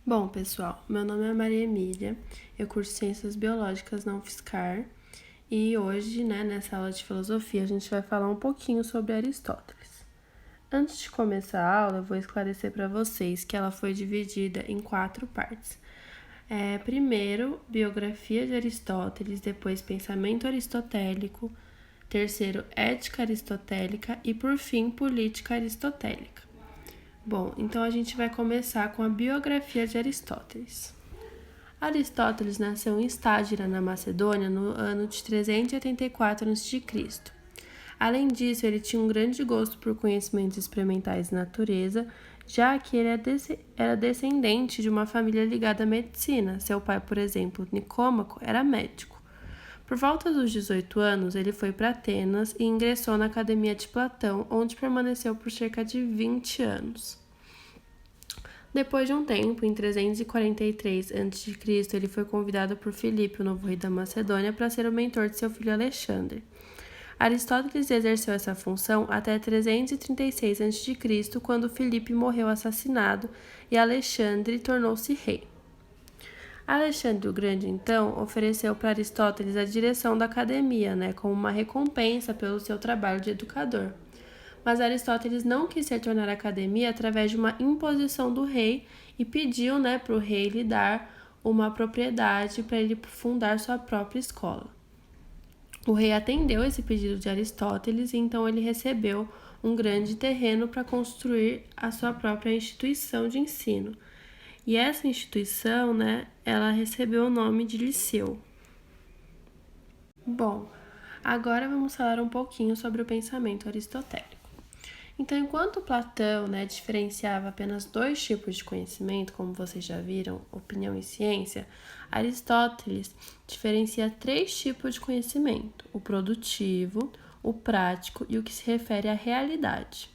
Bom, pessoal, meu nome é Maria Emília, eu curso Ciências Biológicas na UFSCar e hoje, nessa aula de filosofia, a gente vai falar um pouquinho sobre Aristóteles. Antes de começar a aula, eu vou esclarecer para vocês que ela foi dividida em 4 partes. Primeiro, biografia de Aristóteles, depois pensamento aristotélico, terceiro, ética aristotélica e, por fim, política aristotélica. Bom, então a gente vai começar com a biografia de Aristóteles. Aristóteles nasceu em Estágira, na Macedônia, no ano de 384 a.C. Além disso, ele tinha um grande gosto por conhecimentos experimentais de natureza, já que ele era descendente de uma família ligada à medicina. Seu pai, por exemplo, Nicômaco, era médico. Por volta dos 18 anos, ele foi para Atenas e ingressou na Academia de Platão, onde permaneceu por cerca de 20 anos. Depois de um tempo, em 343 a.C., ele foi convidado por Filipe, o novo rei da Macedônia, para ser o mentor de seu filho Alexandre. Aristóteles exerceu essa função até 336 a.C., quando Filipe morreu assassinado e Alexandre tornou-se rei. Alexandre o Grande, então, ofereceu para Aristóteles a direção da academia, como uma recompensa pelo seu trabalho de educador. Mas Aristóteles não quis retornar à academia através de uma imposição do rei e pediu para o rei lhe dar uma propriedade para ele fundar sua própria escola. O rei atendeu esse pedido de Aristóteles e então ele recebeu um grande terreno para construir a sua própria instituição de ensino. E essa instituição, ela recebeu o nome de Liceu. Bom, agora vamos falar um pouquinho sobre o pensamento aristotélico. Então, enquanto Platão diferenciava apenas 2 tipos de conhecimento, como vocês já viram, opinião e ciência, Aristóteles diferencia 3 tipos de conhecimento: o produtivo, o prático e o que se refere à realidade.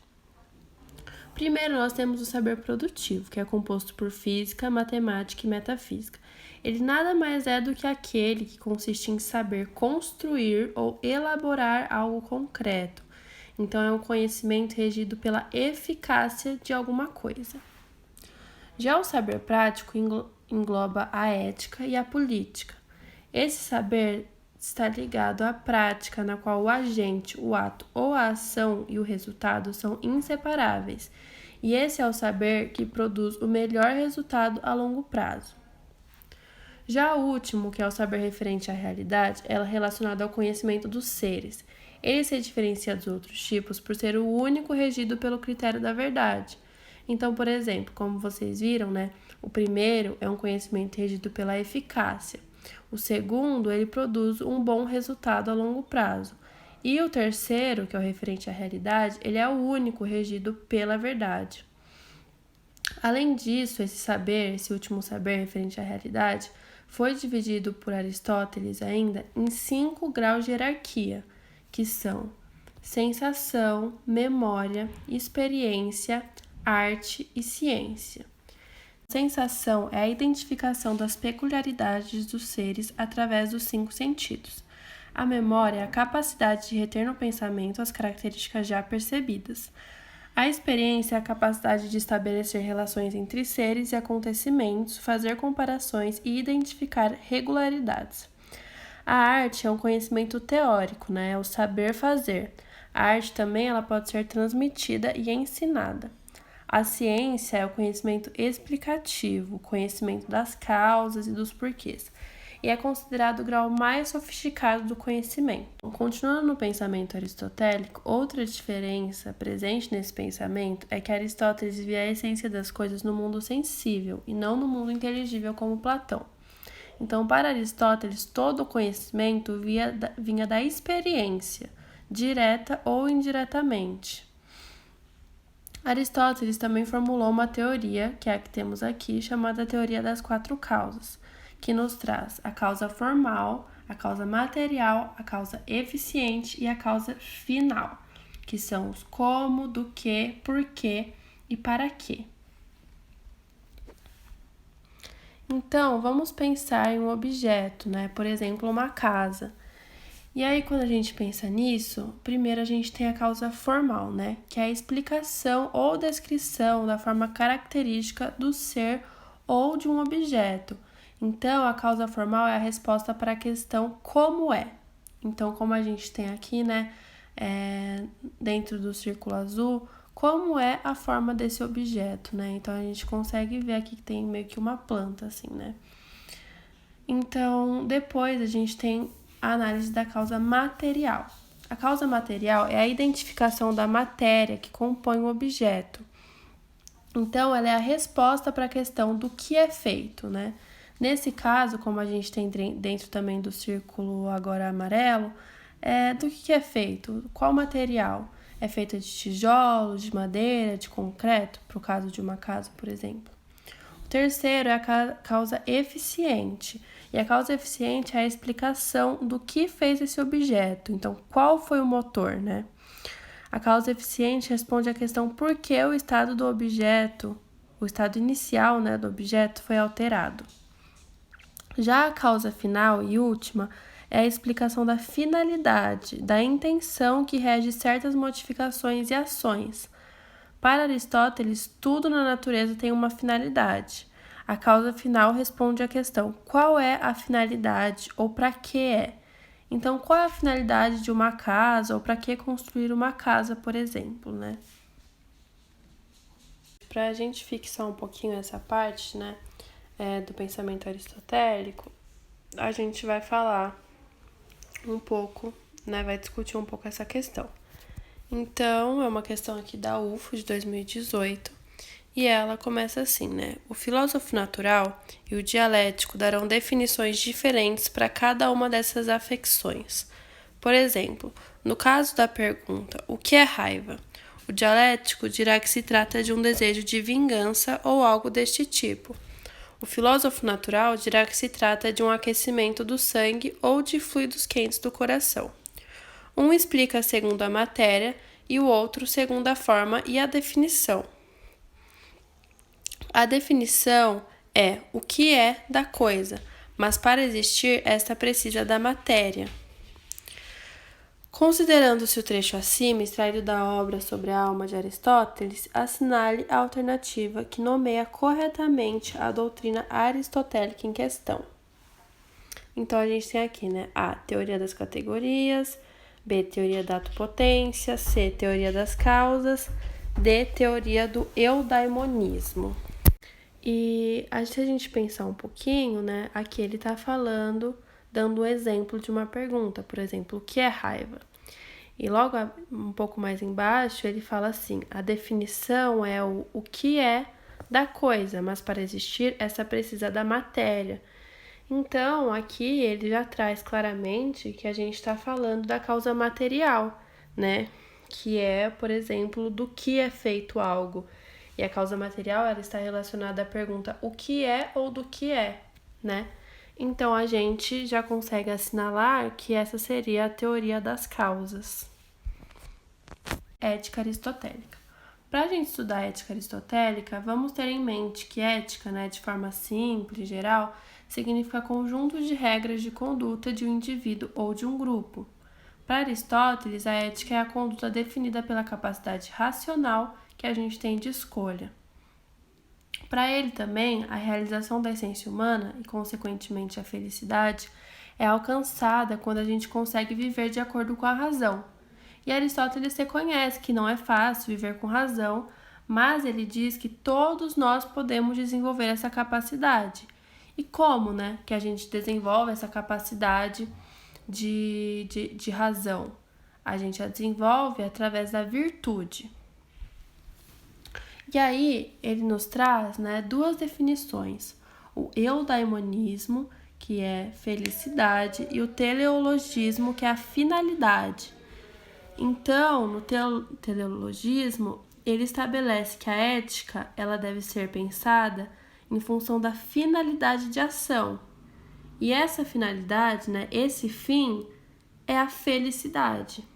Primeiro, nós temos o saber produtivo, que é composto por física, matemática e metafísica. Ele nada mais é do que aquele que consiste em saber construir ou elaborar algo concreto. Então, é um conhecimento regido pela eficácia de alguma coisa. Já o saber prático engloba a ética e a política. Esse saber está ligado à prática, na qual o agente, o ato ou a ação e o resultado são inseparáveis. E esse é o saber que produz o melhor resultado a longo prazo. Já o último, que é o saber referente à realidade, é relacionado ao conhecimento dos seres. Ele se diferencia dos outros tipos por ser o único regido pelo critério da verdade. Então, por exemplo, como vocês viram, o primeiro é um conhecimento regido pela eficácia. O segundo, ele produz um bom resultado a longo prazo. E o terceiro, que é o referente à realidade, ele é o único regido pela verdade. Além disso, esse último saber referente à realidade, foi dividido por Aristóteles ainda em 5 graus de hierarquia, que são sensação, memória, experiência, arte e ciência. Sensação é a identificação das peculiaridades dos seres através dos 5 sentidos. A memória é a capacidade de reter no pensamento as características já percebidas. A experiência é a capacidade de estabelecer relações entre seres e acontecimentos, fazer comparações e identificar regularidades. A arte é um conhecimento teórico, é o saber fazer. A arte também ela pode ser transmitida e ensinada. A ciência é o conhecimento explicativo, o conhecimento das causas e dos porquês, e é considerado o grau mais sofisticado do conhecimento. Continuando no pensamento aristotélico, outra diferença presente nesse pensamento é que Aristóteles via a essência das coisas no mundo sensível e não no mundo inteligível como Platão. Então, para Aristóteles, todo o conhecimento vinha da experiência, direta ou indiretamente. Aristóteles também formulou uma teoria, que é a que temos aqui, chamada teoria das 4 causas, que nos traz a causa formal, a causa material, a causa eficiente e a causa final, que são os como, do que, porquê e para quê. Então, vamos pensar em um objeto, por exemplo, uma casa. E aí, quando a gente pensa nisso, primeiro a gente tem a causa formal, que é a explicação ou descrição da forma característica do ser ou de um objeto. Então, a causa formal é a resposta para a questão como é. Então, como a gente tem aqui, né, dentro do círculo azul, como é a forma desse objeto, né? Então, a gente consegue ver aqui que tem meio que uma planta, assim, né? Então, depois a gente tem a análise da causa material. A causa material é a identificação da matéria que compõe o objeto. Então, ela é a resposta para a questão do que é feito, né? Nesse caso, como a gente tem dentro também do círculo agora amarelo, do que é feito? Qual material? É feito de tijolos, de madeira, de concreto, para o caso de uma casa, por exemplo. O terceiro é a causa eficiente. E a causa eficiente é a explicação do que fez esse objeto. Então, qual foi o motor, né? A causa eficiente responde à questão por que o estado do objeto, o estado inicial, né, do objeto foi alterado. Já a causa final e última é a explicação da finalidade, da intenção que rege certas modificações e ações. Para Aristóteles, tudo na natureza tem uma finalidade. A causa final responde à questão qual é a finalidade ou para que é. Então, qual é a finalidade de uma casa ou para que construir uma casa, por exemplo, né? Para a gente fixar um pouquinho essa parte, né, do pensamento aristotélico, a gente vai falar um pouco, né, vai discutir um pouco essa questão. Então, é uma questão aqui da UFO de 2018 e ela começa assim, né? O filósofo natural e o dialético darão definições diferentes para cada uma dessas afecções. Por exemplo, no caso da pergunta, o que é raiva? O dialético dirá que se trata de um desejo de vingança ou algo deste tipo. O filósofo natural dirá que se trata de um aquecimento do sangue ou de fluidos quentes do coração. Um explica segundo a matéria e o outro segundo a forma e a definição. A definição é o que é da coisa, mas para existir, esta precisa da matéria. Considerando-se o trecho acima, extraído da obra sobre a alma de Aristóteles, assinale a alternativa que nomeia corretamente a doutrina aristotélica em questão. Então, a gente tem aqui, né? A. Teoria das categorias. B. Teoria da potência. C. Teoria das causas. D. Teoria do eudaimonismo. E se a gente pensar um pouquinho, né? Aqui ele está falando, dando um exemplo de uma pergunta. Por exemplo, o que é raiva? E logo um pouco mais embaixo ele fala assim, a definição é o que é da coisa, mas para existir, essa precisa da matéria. Então, aqui ele já traz claramente que a gente está falando da causa material, né? Que é, por exemplo, do que é feito algo. E a causa material, ela está relacionada à pergunta o que é ou do que é, né? Então, a gente já consegue assinalar que essa seria a teoria das causas. Ética aristotélica. Para a gente estudar a ética aristotélica, vamos ter em mente que ética, né, de forma simples e geral, significa conjunto de regras de conduta de um indivíduo ou de um grupo. Para Aristóteles, a ética é a conduta definida pela capacidade racional que a gente tem de escolha. Para ele também, a realização da essência humana e, consequentemente, a felicidade é alcançada quando a gente consegue viver de acordo com a razão. E Aristóteles reconhece que não é fácil viver com razão, mas ele diz que todos nós podemos desenvolver essa capacidade. E como, né, que a gente desenvolve essa capacidade de razão? A gente a desenvolve através da virtude. E aí, ele nos traz, né, duas definições. O eudaimonismo, que é felicidade, e o teleologismo, que é a finalidade. Então, no teleologismo, ele estabelece que a ética ela deve ser pensada em função da finalidade de ação. E essa finalidade, né, esse fim, é a felicidade.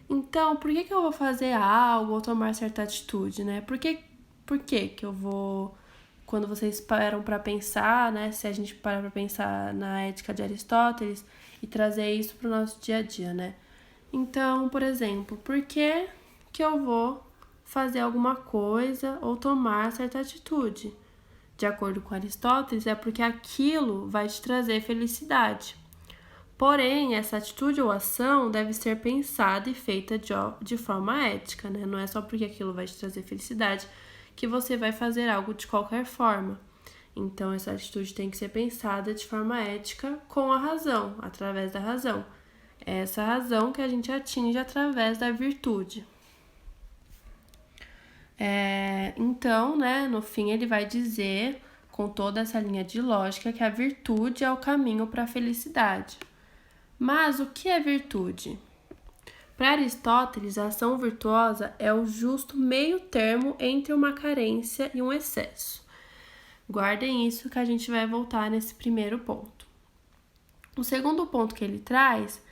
Então, por que eu vou fazer algo ou tomar certa atitude, né? Por que eu vou... Quando vocês param para pensar, né? Se a gente parar para pensar na ética de Aristóteles e trazer isso para o nosso dia a dia, né? Então, por exemplo, por que eu vou fazer alguma coisa ou tomar certa atitude? de acordo com Aristóteles, é porque aquilo vai te trazer felicidade. Porém, essa atitude ou ação deve ser pensada e feita de forma ética, né? Não é só porque aquilo vai te trazer felicidade que você vai fazer algo de qualquer forma. Então, essa atitude tem que ser pensada de forma ética com a razão, através da razão. É essa razão que a gente atinge através da virtude. Então, né, no fim ele vai dizer, com toda essa linha de lógica, que a virtude é o caminho para a felicidade. Mas o que é virtude? Para Aristóteles, a ação virtuosa é o justo meio termo entre uma carência e um excesso. Guardem isso que a gente vai voltar nesse primeiro ponto. O segundo ponto que ele traz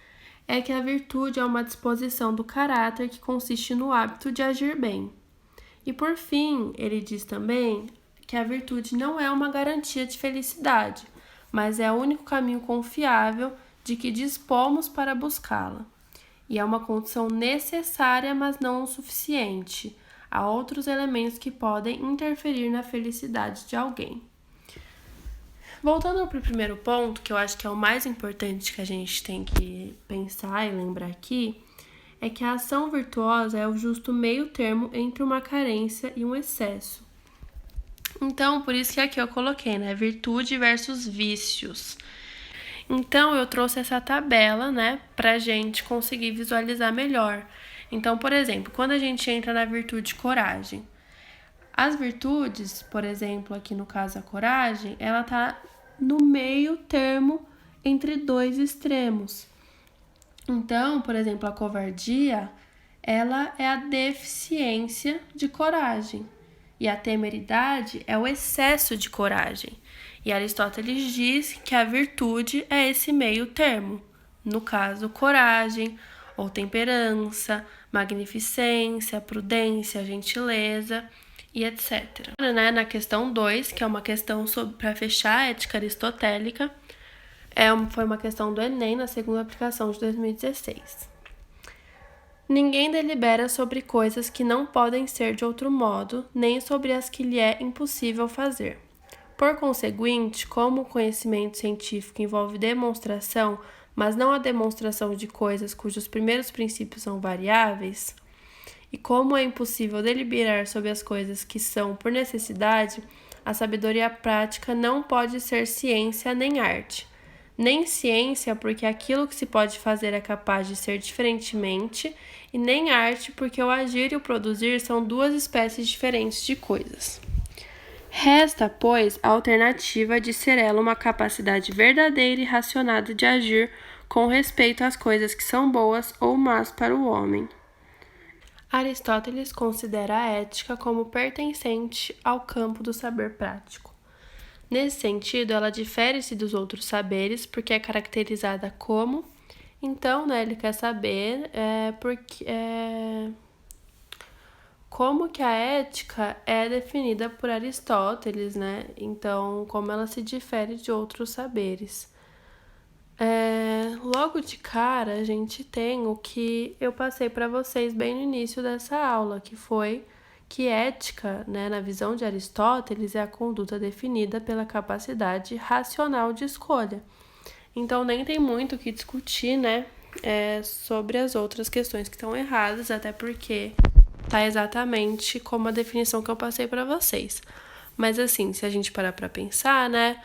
é que a virtude é uma disposição do caráter que consiste no hábito de agir bem. E por fim, ele diz também que a virtude não é uma garantia de felicidade, mas é o único caminho confiável de que dispomos para buscá-la. E é uma condição necessária, mas não o suficiente. Há outros elementos que podem interferir na felicidade de alguém. Voltando para o primeiro ponto, que eu acho que é o mais importante que a gente tem que pensar e lembrar aqui, é que a ação virtuosa é o justo meio termo entre uma carência e um excesso. Então, por isso que aqui eu coloquei, né? Virtude versus vícios. Então, eu trouxe essa tabela, né? Pra gente conseguir visualizar melhor. Então, por exemplo, quando a gente entra na virtude coragem, as virtudes, por exemplo, aqui no caso a coragem, ela tá no meio termo entre dois extremos. Então, por exemplo, a covardia, ela é a deficiência de coragem. E a temeridade é o excesso de coragem. E Aristóteles diz que a virtude é esse meio termo. No caso, coragem ou temperança, magnificência, prudência, gentileza e etc. Na questão 2, que é uma questão para fechar a ética aristotélica, foi uma questão do Enem na segunda aplicação de 2016. Ninguém delibera sobre coisas que não podem ser de outro modo, nem sobre as que lhe é impossível fazer. Por conseguinte, como o conhecimento científico envolve demonstração, mas não a demonstração de coisas cujos primeiros princípios são variáveis, e como é impossível deliberar sobre as coisas que são por necessidade, a sabedoria prática não pode ser ciência nem arte. Nem ciência, porque aquilo que se pode fazer é capaz de ser diferentemente, e nem arte, porque o agir e o produzir são duas espécies diferentes de coisas. Resta, pois, a alternativa de ser ela uma capacidade verdadeira e racionada de agir com respeito às coisas que são boas ou más para o homem. Aristóteles considera a ética como pertencente ao campo do saber prático. Nesse sentido, ela difere-se dos outros saberes porque é caracterizada como. Então, ele quer saber como que a ética é definida por Aristóteles, né? Então, como ela se difere de outros saberes. Logo de cara, a gente tem o que eu passei para vocês bem no início dessa aula, que foi que ética, né, na visão de Aristóteles, é a conduta definida pela capacidade racional de escolha. Então, nem tem muito o que discutir, né, sobre as outras questões que estão erradas, até porque tá exatamente como a definição que eu passei para vocês. Mas, assim, se a gente parar para pensar, né,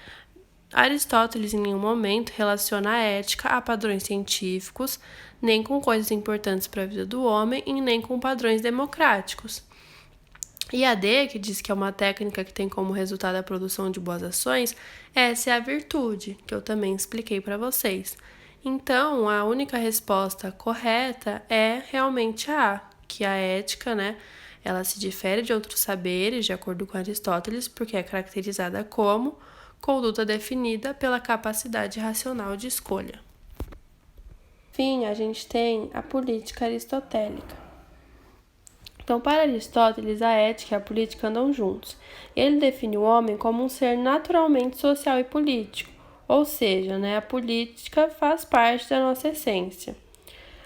Aristóteles em nenhum momento relaciona a ética a padrões científicos, nem com coisas importantes para a vida do homem e nem com padrões democráticos. E a D, que diz que é uma técnica que tem como resultado a produção de boas ações, essa é a virtude, que eu também expliquei para vocês. Então, a única resposta correta é realmente a A, que a ética, né, ela se difere de outros saberes, de acordo com Aristóteles, porque é caracterizada como conduta definida pela capacidade racional de escolha. Enfim, a gente tem a política aristotélica. Então, para Aristóteles, a ética e a política andam juntos. Ele define o homem como um ser naturalmente social e político, ou seja, a política faz parte da nossa essência.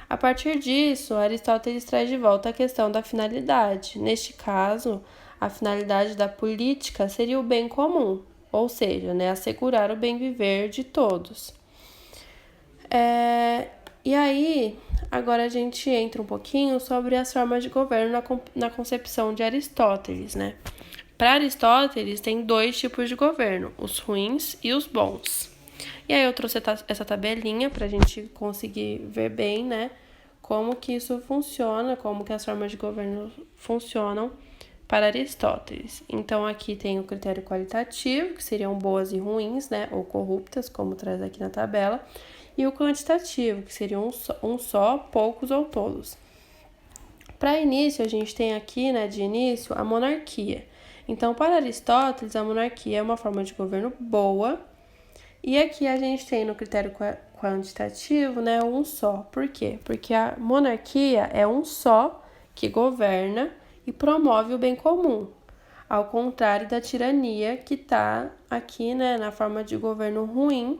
A partir disso, Aristóteles traz de volta a questão da finalidade. Neste caso, a finalidade da política seria o bem comum, ou seja, né, assegurar o bem viver de todos. E aí, agora a gente entra um pouquinho sobre as formas de governo na concepção de Aristóteles, né? Para Aristóteles, tem 2 tipos de governo, os ruins e os bons. E aí eu trouxe essa tabelinha para a gente conseguir ver bem, né, como que isso funciona, como que as formas de governo funcionam para Aristóteles. Então, aqui tem o critério qualitativo, que seriam boas e ruins, né, ou corruptas, como traz aqui na tabela, e o quantitativo, que seria um só, poucos ou todos. Para início, a gente tem aqui, né, de início, a monarquia. Então, para Aristóteles, a monarquia é uma forma de governo boa. E aqui a gente tem no critério quantitativo, né, um só. Por quê? Porque a monarquia é um só que governa e promove o bem comum, ao contrário da tirania que está aqui, né, na forma de governo ruim.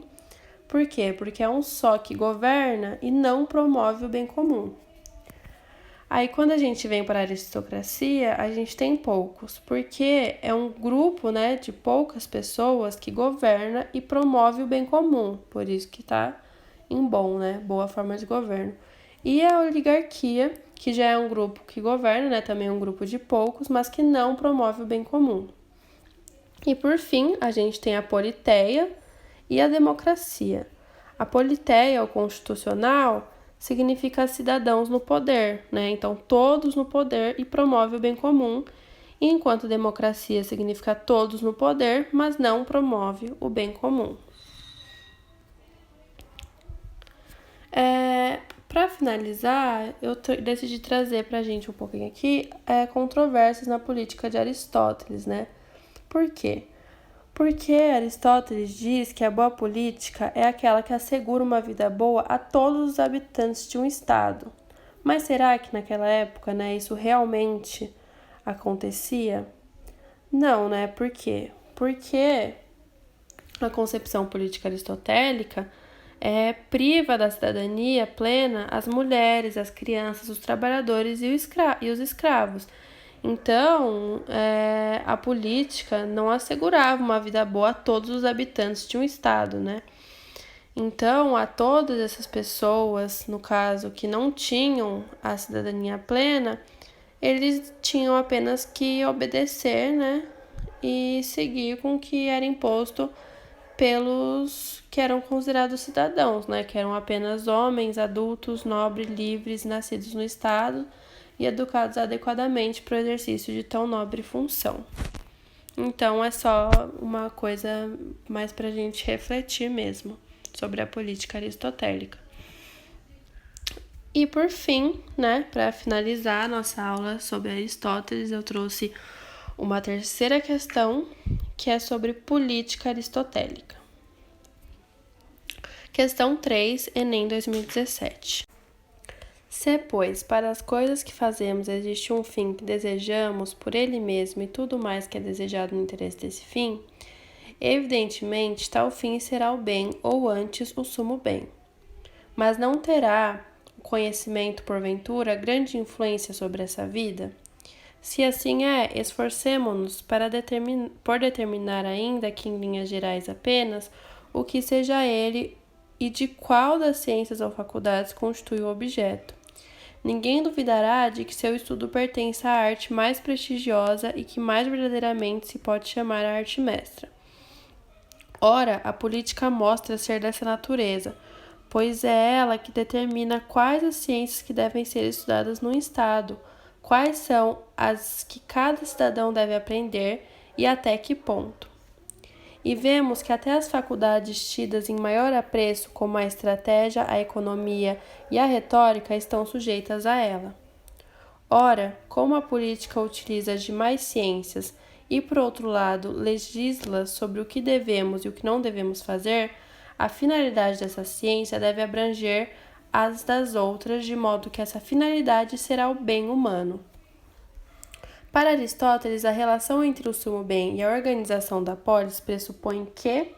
Por quê? Porque é um só que governa e não promove o bem comum. Aí, quando a gente vem para a aristocracia, a gente tem poucos, porque é um grupo, né, de poucas pessoas que governa e promove o bem comum, por isso que está em bom, né, boa forma de governo. E a oligarquia, que já é um grupo que governa, né, também um grupo de poucos, mas que não promove o bem comum. E por fim, a gente tem a politeia e a democracia. A politeia, ou constitucional, significa cidadãos no poder, né? Então, todos no poder e promove o bem comum, enquanto democracia significa todos no poder, mas não promove o bem comum. Para finalizar, eu decidi trazer para a gente um pouquinho aqui controvérsias na política de Aristóteles, né? Por quê? Porque Aristóteles diz que a boa política é aquela que assegura uma vida boa a todos os habitantes de um estado. Mas será que naquela época, né, isso realmente acontecia? Não, né? Por quê? Porque a concepção política aristotélica priva da cidadania plena as mulheres, as crianças, os trabalhadores e os escravos. Então, a política não assegurava uma vida boa a todos os habitantes de um estado, né? Então, a todas essas pessoas, no caso, que não tinham a cidadania plena, eles tinham apenas que obedecer, né? E seguir com o que era imposto pelos que eram considerados cidadãos, né? Que eram apenas homens, adultos, nobres, livres, nascidos no estado e educados adequadamente para o exercício de tão nobre função. Então, é só uma coisa mais para a gente refletir mesmo sobre a política aristotélica. E por fim, né, para finalizar a nossa aula sobre Aristóteles, eu trouxe uma terceira questão, que é sobre política aristotélica. Questão 3, Enem 2017. Se, pois, para as coisas que fazemos existe um fim que desejamos por ele mesmo e tudo mais que é desejado no interesse desse fim, evidentemente tal fim será o bem ou antes o sumo bem. Mas não terá o conhecimento, porventura, grande influência sobre essa vida? Se assim é, esforcemo-nos por determinar ainda que em linhas gerais apenas o que seja ele e de qual das ciências ou faculdades constitui o objeto. Ninguém duvidará de que seu estudo pertence à arte mais prestigiosa e que mais verdadeiramente se pode chamar a arte mestra. Ora, a política mostra ser dessa natureza, pois é ela que determina quais as ciências que devem ser estudadas no Estado, quais são as que cada cidadão deve aprender e até que ponto. E vemos que até as faculdades tidas em maior apreço, como a estratégia, a economia e a retórica, estão sujeitas a ela. Ora, como a política utiliza as demais ciências e, por outro lado, legisla sobre o que devemos e o que não devemos fazer, a finalidade dessa ciência deve abranger as das outras, de modo que essa finalidade será o bem humano. Para Aristóteles, a relação entre o sumo bem e a organização da polis pressupõe que...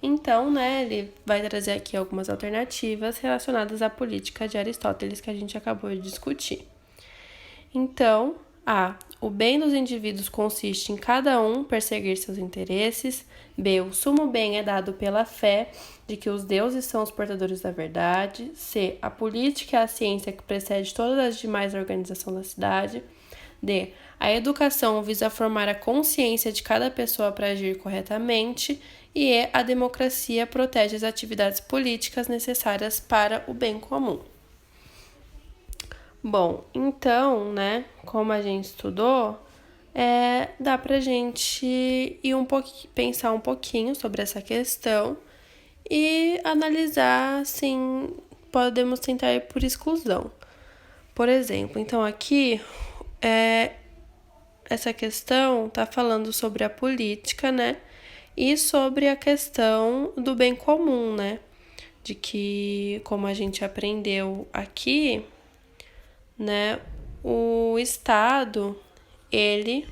Então, né, ele vai trazer aqui algumas alternativas relacionadas à política de Aristóteles que a gente acabou de discutir. Então, A. o bem dos indivíduos consiste em cada um perseguir seus interesses. B, o sumo bem é dado pela fé de que os deuses são os portadores da verdade. C, a política é a ciência que precede todas as demais organizações da cidade. D, a educação visa formar a consciência de cada pessoa para agir corretamente. E E, a democracia protege as atividades políticas necessárias para o bem comum. Bom, então, né, como a gente estudou, dá pra gente pensar um pouquinho sobre essa questão e analisar, assim, podemos tentar ir por exclusão. Por exemplo, então aqui, essa questão tá falando sobre a política, né, e sobre a questão do bem comum, né, de que, como a gente aprendeu aqui, né, o Estado, ele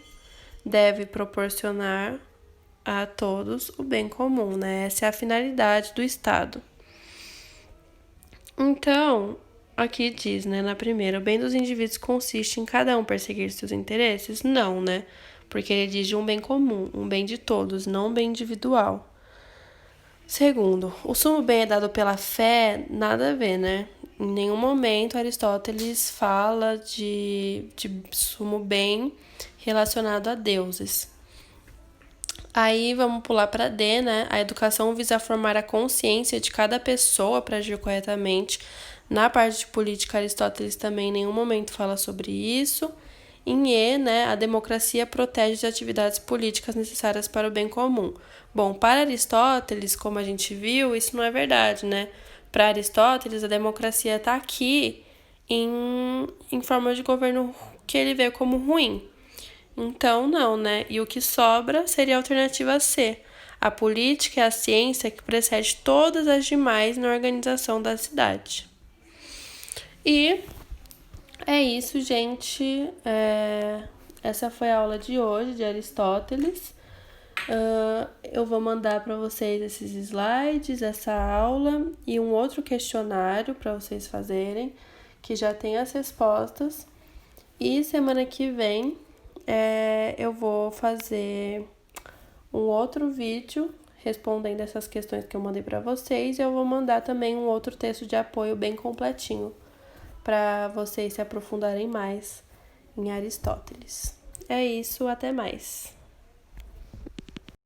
deve proporcionar a todos o bem comum, né? Essa é a finalidade do Estado. Então, aqui diz, né, na primeira, o bem dos indivíduos consiste em cada um perseguir seus interesses? Não, né? Porque ele diz de um bem comum, um bem de todos, não um bem individual. Segundo, o sumo bem é dado pela fé? Nada a ver, né? Em nenhum momento Aristóteles fala de sumo bem relacionado a deuses. Aí vamos pular para D, né? A educação visa formar a consciência de cada pessoa para agir corretamente. Na parte de política, Aristóteles também em nenhum momento fala sobre isso. Em E, né, a democracia protege as atividades políticas necessárias para o bem comum. Bom, para Aristóteles, como a gente viu, isso não é verdade, né? Para Aristóteles, a democracia está aqui em forma de governo que ele vê como ruim. Então, não, né? E o que sobra seria a alternativa C. A política é a ciência que precede todas as demais na organização da cidade. E é isso, gente. Essa foi a aula de hoje de Aristóteles. Eu vou mandar para vocês esses slides, essa aula e um outro questionário para vocês fazerem, que já tem as respostas. E semana que vem eu vou fazer um outro vídeo respondendo essas questões que eu mandei para vocês. E eu vou mandar também um outro texto de apoio bem completinho para vocês se aprofundarem mais em Aristóteles. É isso, até mais.